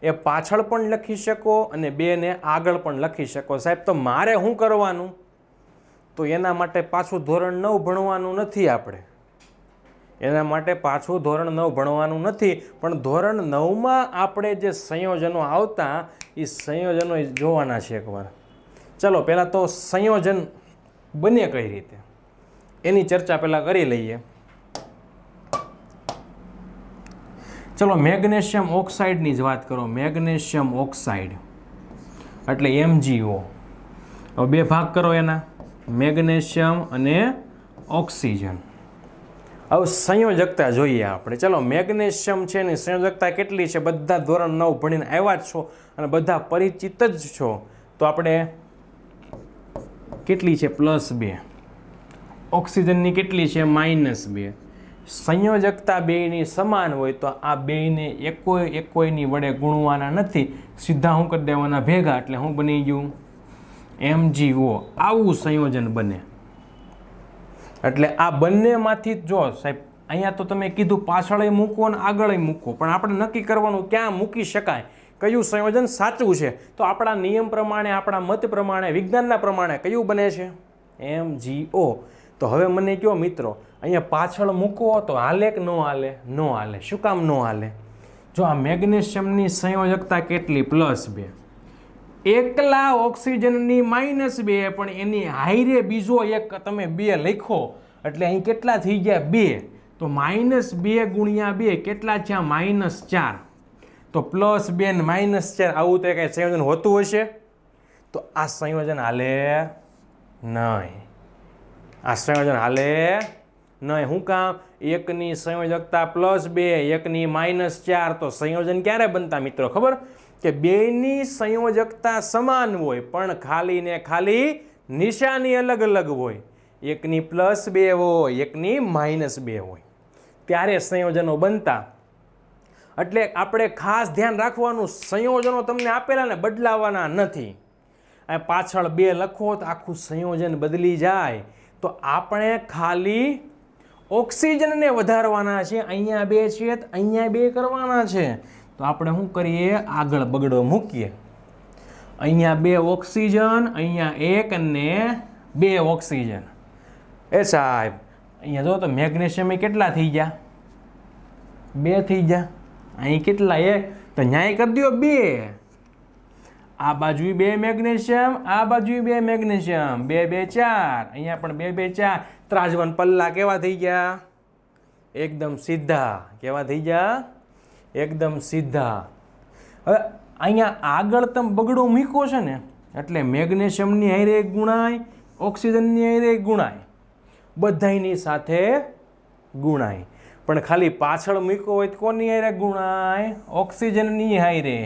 એ પાછળ પણ લખી શકો અને 2 ને આગળ પણ લખી શકો. સાહેબ તો મારે શું કરવાનું? તો એના માટે પાછું ધોરણ 9 ભણવાનું નથી આપણે. એના માટે પાછું ધોરણ 9 ભણવાનું નથી, પણ ધોરણ 9માં આપણે જે સંયોજનો આવતા એ સંયોજનો જોવાના છે એકવાર. ચલો પહેલાં તો સંયોજન બને કઈ રીતે એની ચર્ચા પહેલાં કરી લઈએ. ચલો મેગ્નેશિયમ ઓક્સાઇડની જ વાત કરો. મેગ્નેશિયમ ઓક્સાઇડ એટલે MgO. હવે 2 ભાગ કરો એના, મેગ્નેશિયમ અને ઓક્સિજન. હવે સંયોજકતા જોઈએ આપણે. ચલો મેગ્નેશિયમ છે ને સંયોજકતા કેટલી છે? બધા ધોરણ 9 ભણીને આવ્યા જ છો અને બધા પરિચિત જ છો. તો આપણે કેટલી છે? +2. ઓક્સિજનની કેટલી છે? -2. સંયોજકતા બેયની સમાન હોય તો આ બેયને એકોયની વડે ગુણવાના નથી, સીધા શું કરી દેવાના ભેગા, એટલે શું બની ગયું? MgO. આવું સંયોજન બને. એટલે આ બંનેમાંથી જો સાહેબ અહીંયા તો તમે કીધું પાછળ મૂકો અને આગળ મૂકો, પણ આપણે નક્કી કરવાનું ક્યાં મૂકી શકાય, કયું સંયોજન સાચું છે. તો આપણા નિયમ પ્રમાણે, આપણા મત પ્રમાણે, વિજ્ઞાનના પ્રમાણે કયું બને છે? MgO. તો હવે મને કહો મિત્રો, અહીંયા પાછળ મૂકો તો હાલે કે ન હાલે? ન હાલે. શું કામ ન હાલે? જો આ મેગ્નેશિયમની સંયોજકતા કેટલી? +2. એકલા ઓક્સિજનની -2, પણ એની હાઈરે બીજો એક તમે 2 લખો એટલે અહીં કેટલા થઈ ગયા? 2. તો -2 ગુણ્યા 2 કેટલા થયા? -4. તો +2 ને -4 આવું તો કંઈ સંયોજન હોતું હશે? તો આ સંયોજન હાલે નહીં. આ સંયોજન હાલે નહીં. શું કામ? એકની સંયોજકતા +2, એકની -4. તો સંયોજન ક્યારે બનતા મિત્રો ખબર? કે બેયની સંયોજકતા સમાન હોય પણ ખાલી ને ખાલી નિશાની અલગ અલગ હોય. એકની +2 હોય, એકની -2 હોય, ત્યારે સંયોજનો બનતા. એટલે આપણે ખાસ ધ્યાન રાખવાનું, સંયોજનો તમને આપેલા ને બદલાવાના નથી. આ પાછળ 2 લખો તો આખું સંયોજન બદલી જાય. તો આપણે ખાલી ઓક્સિજનને વધારવાના છે. અહીંયા 2 છે તો અહીંયા 2 કરવાના છે. તો આપણે શું કરીએ? આગળ બગડો મૂકીએ. અહીંયા 2 ઓક્સિજન, અહીંયા 1 અને 2 ઓક્સિજન. એ સાહેબ અહીંયા જો તો મેગ્નેશિયમ કેટલા થઈ ગયા? 2 થઈ ગયા. અહીં કેટલા? 1. તો ન્યાય કરી દો 2. આ બાજુ 2 મેગ્નેશિયમ, આ બાજુ 2 મેગ્નેશિયમ. 2 2 4. અહીંયા પણ 2 2 4. ત્રાજવન પલ્લા કેવા થઈ ગયા? એકદમ સીધા. કેવા થઈ ગયા? એકદમ સીધા. હવે અહીંયા આગળ તમે બગડો મૂકો છે ને એટલે મેગ્નેશિયમની હારે ગુણાય, ઓક્સિજનની હારે ગુણાય, બધાયની સાથે ગુણાય. પણ ખાલી પાછળ મૂકો હોય તો કોની હારે ગુણાય? ઓક્સિજનની હારે.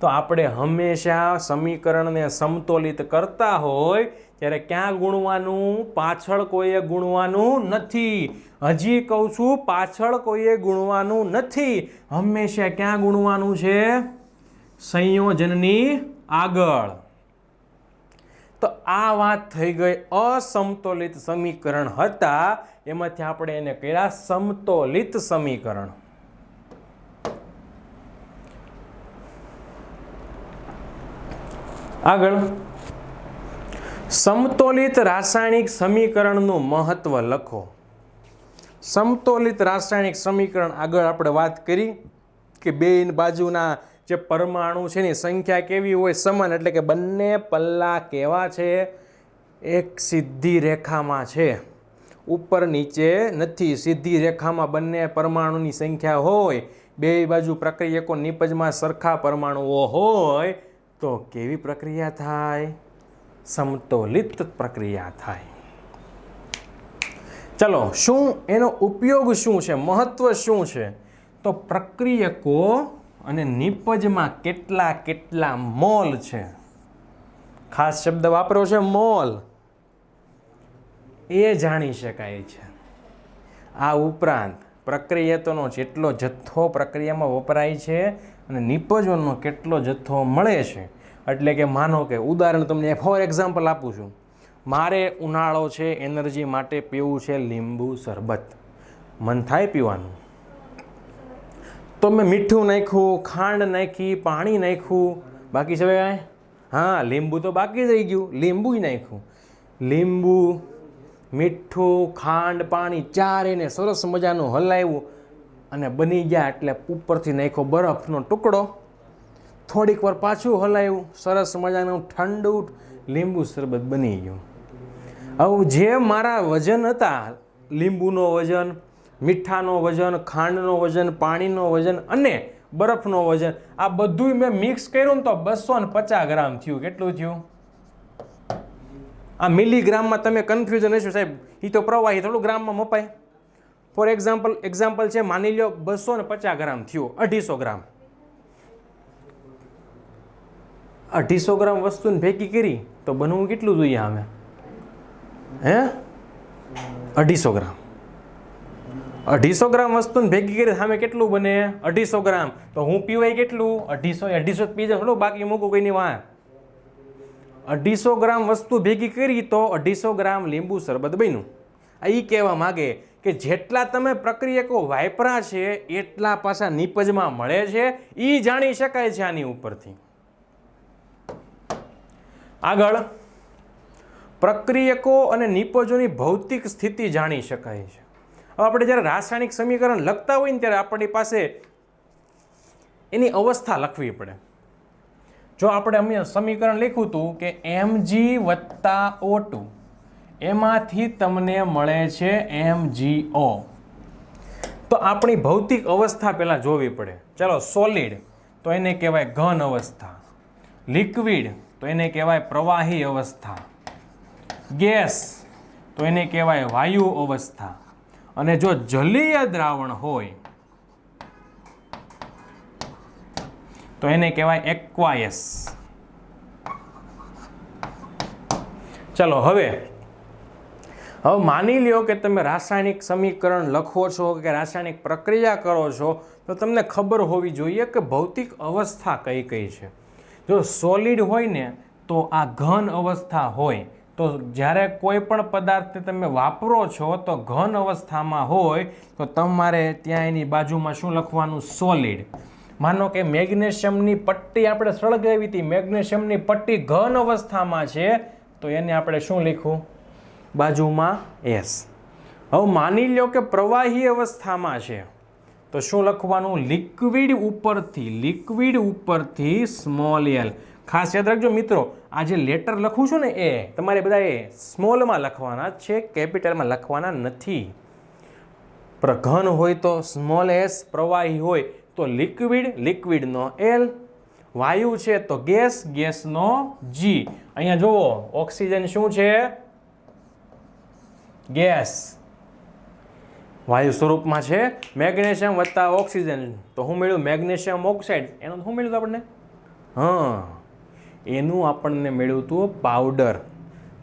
તો આપણે હંમેશા સમીકરણને સમતોલિત કરતા હોય ત્યારે ક્યાં ગુણવાનું? પાછળ કોઈએ ગુણવાનું નથી. હજી કહું છું, પાછળ કોઈએ ગુણવાનું નથી. હંમેશા ક્યાં ગુણવાનું છે? સંયોજનની આગળ. તો આ વાત થઈ ગઈ અસમતોલિત સમીકરણ હતા, એમાંથી આપણે એને કર્યા સમતોલિત સમીકરણ. આગળ સમતોલિત રાસાયણિક સમીકરણનું મહત્વ લખો. સમતોલિત રાસાયણિક સમીકરણ આગળ આપણે વાત કરી કે બે બાજુના જે પરમાણુ છે એની સંખ્યા કેવી હોય? સમાન. એટલે કે બંને પલ્લા કેવા છે? એક સીધી રેખામાં છે, ઉપર નીચે નથી. સીધી રેખામાં બંને પરમાણુની સંખ્યા હોય, બે બાજુ પ્રક્રિયકો નિપજમાં સરખા પરમાણુઓ હોય તો કેવી પ્રક્રિયા થાય? સમતોલિત પ્રક્રિયા થાય. ચલો, શું એનો ઉપયોગ શું છે? મહત્વ શું છે? તો પ્રક્રિયકો અને નિપજમાં કેટલા કેટલા મોલ છે. ખાસ શબ્દ વાપરો છે મોલ, એ જાણી શકાય છે. આ ઉપરાંત પ્રક્રિયકોનો જેટલો જથ્થો પ્રક્રિયામાં વપરાય છે અને નિપજોનો કેટલો જથ્થો મળે છે. એટલે કે માનો કે ઉદાહરણ તમને ફોર એક્ઝામ્પલ આપું છું. મારે ઉનાળો છે, એનર્જી માટે પીવું છે લીંબુ શરબત. મન થાય પીવાનું, તો મેં મીઠું નાખ્યું, ખાંડ નાખી, પાણી નાખ્યું, બાકી છે કાંઈ? હા, લીંબુ તો બાકી જ રહી ગયું, લીંબુય નાખ્યું. લીંબુ, મીઠું, ખાંડ, પાણી ચારેને સરસ મજાનું હલાવ્યું અને બની ગયા. એટલે ઉપરથી નાખ્યો બરફનો ટુકડો, થોડીક વાર પાછું હલાવ્યું, સરસ મજાનું ઠંડુ લીંબુ શરબત બની ગયું. હવે જે મારા વજન હતા, લીંબુનો વજન, મીઠાનો વજન, ખાંડનો વજન, પાણીનો વજન અને બરફનો વજન, આ બધું મેં મિક્સ કર્યું ને તો 250 ગ્રામ થયું. કેટલું થયું? આ મિલીગ્રામમાં તમે કન્ફ્યુઝન હશો, સાહેબ એ તો પ્રવાહી થોડું ગ્રામમાં મપાય. ફોર એક્ઝામ્પલ છે, માની લો 250 ગ્રામ થયું, 250 ગ્રામ. 250 ગ્રામ વસ્તુને ભેગી કરી તો બનવું કેટલું જોઈએ? અમે 250 ગ્રામ. 250 ગ્રામ વસ્તુને ભેગી કરી સામે કેટલું બને? 250 ગ્રામ. તો હું પીવાય કેટલું? 250 પી જાઉં, થોડું બાકી મૂકું કોઈની વાહ. 250 ગ્રામ વસ્તુ ભેગી કરી તો 250 ગ્રામ લીંબુ શરબત બન્યું. એ કહેવા માગે કે જેટલા તમે પ્રક્રિયકો વાપરા છે એટલા પાછા નિપજમાં મળે છે. એ જાણી શકાય છે આની ઉપરથી. આગળ પ્રક્રિયકો અને નિપજોની ભૌતિક સ્થિતિ જાણી શકાય છે. હવે આપણે જ્યારે રાસાયણિક સમીકરણ લખતા હોય ને ત્યારે આપણી પાસે એની અવસ્થા લખવી પડે. જો આપણે અમે સમીકરણ લખ્યું હતું કે Mg+O2 એમાંથી તમને મળે છે MgO, તો આપણી ભૌતિક અવસ્થા પહેલા જોવી પડે. ચાલો, સોલિડ તો એને કહેવાય ઘન અવસ્થા, લિક્વિડ તો એને કહેવાય પ્રવાહી અવસ્થા, ગેસ તો એને કહેવાય વાયુ અવસ્થા, અને જો જલીય દ્રાવણ હોય તો એને કહેવાય એક્વાયસ. ચાલો, હવે માની લ્યો કે તમે રાસાયણિક સમીકરણ લખો છો કે રાસાયણિક પ્રક્રિયા કરો છો તો તમને ખબર હોવી જોઈએ કે ભૌતિક અવસ્થા કઈ કઈ છે. જો સોલિડ હોય ને તો આ ઘન અવસ્થા હોય, તો જ્યારે કોઈ પણ પદાર્થને તમે વાપરો છો તો ઘન અવસ્થામાં હોય તો તમારે ત્યાં એની બાજુમાં શું લખવાનું? સોલિડ. માનો કે મેગ્નેશિયમની પટ્ટી આપણે સળગાવી હતી, મેગ્નેશિયમની પટ્ટી ઘન અવસ્થામાં છે તો એને આપણે શું લખ્યું? બાજુમાં S. હવે માની લો કે પ્રવાહી અવસ્થામાં છે તો શું લખવાનું? લિક્વિડ ઉપરથી સ્મોલ l. ખાસ યાદ રાખજો મિત્રો, આ જે લેટર લખું છું ને એ તમારે બધા એ સ્મોલમાં લખવાના છે, કેપિટલમાં લખવાના નથી. ઘન હોય તો સ્મોલ s, પ્રવાહી હોય તો લિક્વિડનો L, વાયુ છે તો ગેસનો G. અહીંયા જુઓ, ઓક્સિજન શું છે? ગેસ, વાયુ સ્વરૂપમાં છે. મેગ્નેશિયમ વત્તા ઓક્સિજન તો શું મળ્યું? Magnesium oxide. એનું શું મળ્યું આપણને? એનું આપણને મળ્યું હતું પાવડર.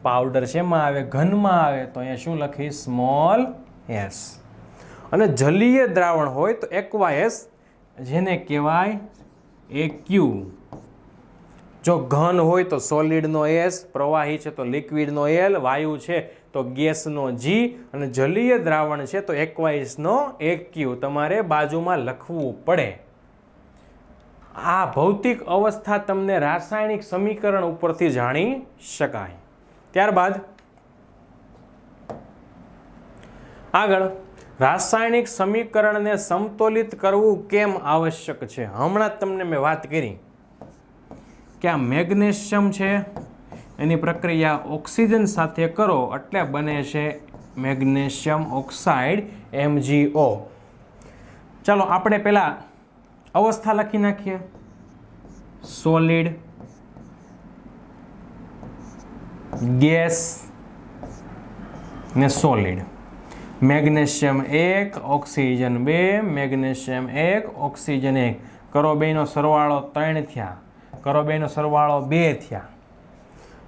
પાવડર શેમાં આવે? ઘનમાં આવે તો અહીંયા શું લખી? Small s. અને જલીય દ્રાવણ હોય તો એક્વાયસ, જેને કહેવાય AQ. જો ઘન હોય તો સોલિડનો S, પ્રવાહી છે તો લિક્વિડનો L, વાયુ છે તો ગેસનો G, અને જલીય દ્રાવણ છે તો એક્વાયસનો AQ. તમારે બાજુમાં લખવું પડે. આ ભૌતિક અવસ્થા તમને રાસાયણિક સમીકરણ ઉપરથી જાણી શકાય. ત્યારબાદ આગળ રાસાયણિક સમીકરણને સમતોલિત કરવું કેમ આવશ્યક છે? હમણાં જ તમને મેં વાત કરી કે આ મેગ્નેશિયમ છે એની પ્રક્રિયા ઓક્સિજન સાથે કરો એટલે બને છે મેગ્નેશિયમ ઓક્સાઇડ MgO. ચાલો આપણે પહેલા અવસ્થા લખી નાખીએ. સોલિડ, ગેસ ને solid. Magnesium 1, oxygen 2, magnesium 1, oxygen 1. કરો બેનો સરવાળો 3 થયા, કરો બેનો સરવાળો 2 થયા.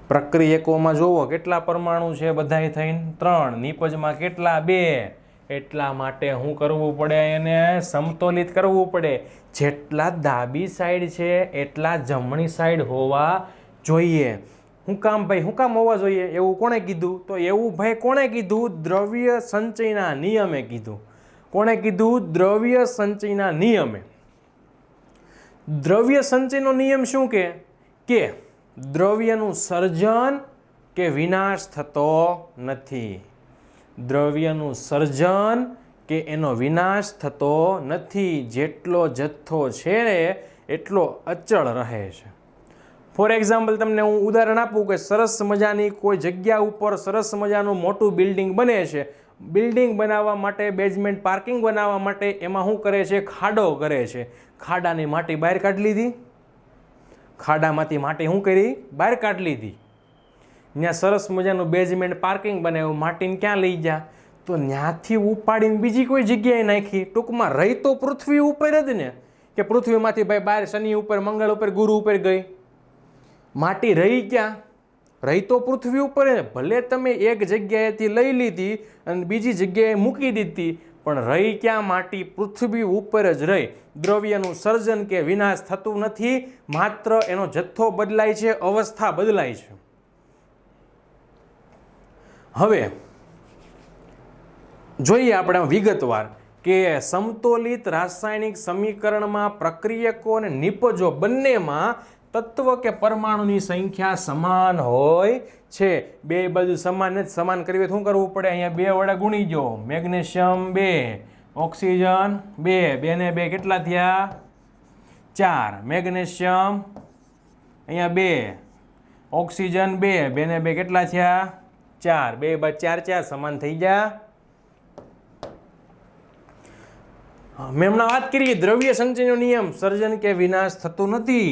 પ્રક્રિયકોમાં જુઓ કેટલા પરમાણુ છે? બધાય થઈને 3. નિપજમાં કેટલા? 2. એટલા માટે શું કરવું પડે? એને સમતોલિત કરવું પડે. જેટલા ડાબી સાઈડ છે એટલા જમણી સાઈડ હોવા જોઈએ. શું કામ ભાઈ? શું કામ હોવા જોઈએ? એવું કોણે કીધું? તો એવું ભાઈ કોણે કીધું? દ્રવ્ય સંચયના નિયમે કીધું. કોણે કીધું? દ્રવ્ય સંચયના નિયમે. દ્રવ્ય સંચયનો નિયમ શું કે દ્રવ્યનું સર્જન કે વિનાશ થતો નથી. દ્રવ્યનું સર્જન કે એનો વિનાશ થતો નથી. જેટલો જથ્થો છે એટલો અચળ રહે છે. ફોર એક્ઝામ્પલ તમને હું ઉદાહરણ આપું કે સરસ મજાની કોઈ જગ્યા ઉપર સરસ મજાનું મોટું બિલ્ડિંગ બને છે. બિલ્ડિંગ બનાવવા માટે, બેઝમેન્ટ પાર્કિંગ બનાવવા માટે એમાં શું કરે છે? ખાડો કરે છે. ખાડાની માટી બહાર કાઢી લીધી. ખાડામાંથી માટી શું કરી? બહાર કાઢી લીધી. ત્યાં સરસ મજાનું બેઝમેન્ટ પાર્કિંગ બનાવ્યું. માટીને ક્યાં લઈ ગયા? તો ત્યાંથી ઉપાડીને બીજી કોઈ જગ્યાએ નાખી. ટૂંકમાં રહી તો પૃથ્વી ઉપર જ ને, કે પૃથ્વીમાંથી ભાઈ બહાર શનિ ઉપર, મંગળ ઉપર, ગુરુ ઉપર ગઈ. માટી રહી ક્યાં? રહી તો પૃથ્વી ઉપર. ભલે તમે એક જગ્યાએથી લઈ લીધી અને બીજી જગ્યાએ મૂકી દીધી, પણ રહી ક્યાં? માટી પૃથ્વી ઉપર જ રહી. દ્રવ્યનું સર્જન કે વિનાશ થતું નથી, માત્ર એનો જથ્થો બદલાય છે, અવસ્થા બદલાય છે. હવે જોઈએ આપણે વિગતવાર કે સમતોલિત રાસાયણિક સમીકરણમાં પ્રક્રિયકો અને નિપજો બંનેમાં તત્વ કે પરમાણુની સંખ્યા સમાન હોય છે. બે બાજુ સમાન જ સમાન કરવી શું કરવું પડે? અહીંયા 2 વડે ગુણી જો. મેગ્નેશિયમ 2, ઓક્સિજન 2, 2 ને 2 કેટલા થયા? 4. મેગ્નેશિયમ અહીંયા 2, ઓક્સિજન 2, 2 ને 2 કેટલા થયા? 4. 2 બાદ 4 4 સમાન થઈ ગયા. મેં હમણાં વાત કરી દ્રવ્ય સંચયનો નિયમ, સર્જન કે વિનાશ થતું નથી.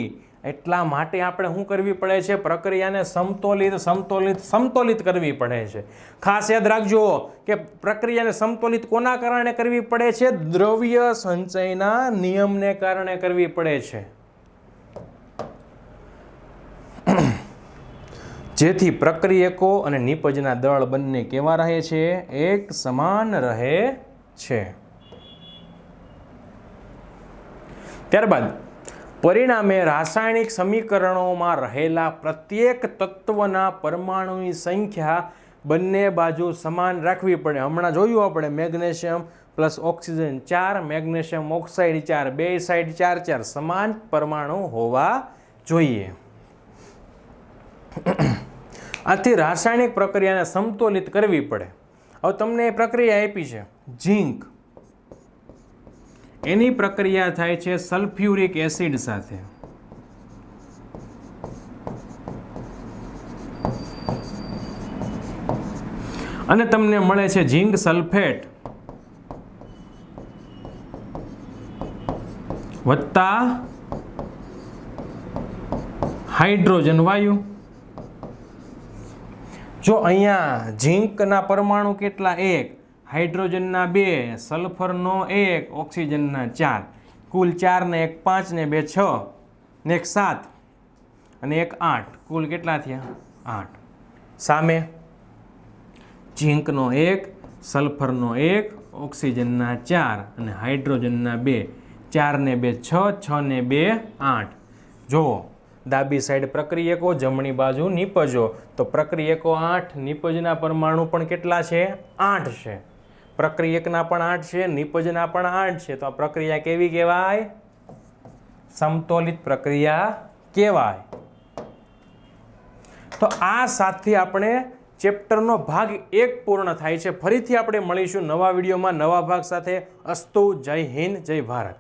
એટલા માટે આપણે શું કરવી પડે છે? પ્રક્રિયાને સમતોલિત કરવી પડે છે. ખાસ યાદ રાખજો કે પ્રક્રિયાને સમતોલિત કોના કારણે કરવી પડે છે? દ્રવ્ય સંચયના નિયમને કારણે કરવી પડે છે. જેથી પ્રક્રિયકો અને નિપજના દળ બંને કેવા રહે છે? એક સમાન રહે છે. ત્યારબાદ પરિણામે રાસાયણિક સમીકરણોમાં રહેલા પ્રત્યેક તત્વના પરમાણુની સંખ્યા બંને બાજુ સમાન રાખવી પડે. હમણાં જોયું આપણે magnesium plus oxygen 4, magnesium oxide 4, બે સાઈડ 4 4 સમાન પરમાણુ હોવા જોઈએ. આથી રાસાયણિક પ્રક્રિયાને સમતોલિત કરવી પડે. હવે તમને પ્રક્રિયા આપી છે ઝીંક, એની પ્રક્રિયા થાય છે સલ્ફ્યુરિક એસિડ સાથે. અને તમને મળે છે ઝીંક સલ્ફેટ વત્તા હાઇડ્રોજન વાયુ. જો અહીંયા ઝીંકના પરમાણુ કેટલા? 1, હાઇડ્રોજનના 2, સલ્ફરનો 1, ઓક્સિજનના 4. કુલ 4 ને 1 5 ને 2 6 ને 1 7 અને 1 8. કુલ કેટલા થયા? 8. સામે ઝીંકનો 1, સલ્ફરનો 1, ઓક્સિજનના 4 અને હાઇડ્રોજનના 2. 4 ને 2 6, 6 ને 2 8. જુઓ, ડાબી સાઈડ પ્રક્રિયકો, જમણી બાજુ નિપજો. તો પ્રક્રિયકો 8, નિપજના પરમાણુ પણ કેટલા છે? 8 છે. પ્રક્રિયકના પણ 8 છે, નિપજના પણ 8 છે. તો આ પ્રક્રિયા કેવી કહેવાય? સમતોલિત પ્રક્રિયા કહેવાય. તો આ સાથે આપણે ચેપ્ટરનો ભાગ 1 પૂર્ણ થાય છે. ફરીથી આપણે મળીશું નવા વિડીયોમાં નવા ભાગ સાથે. અસ્તુ. જય હિન્દ, જય ભારત.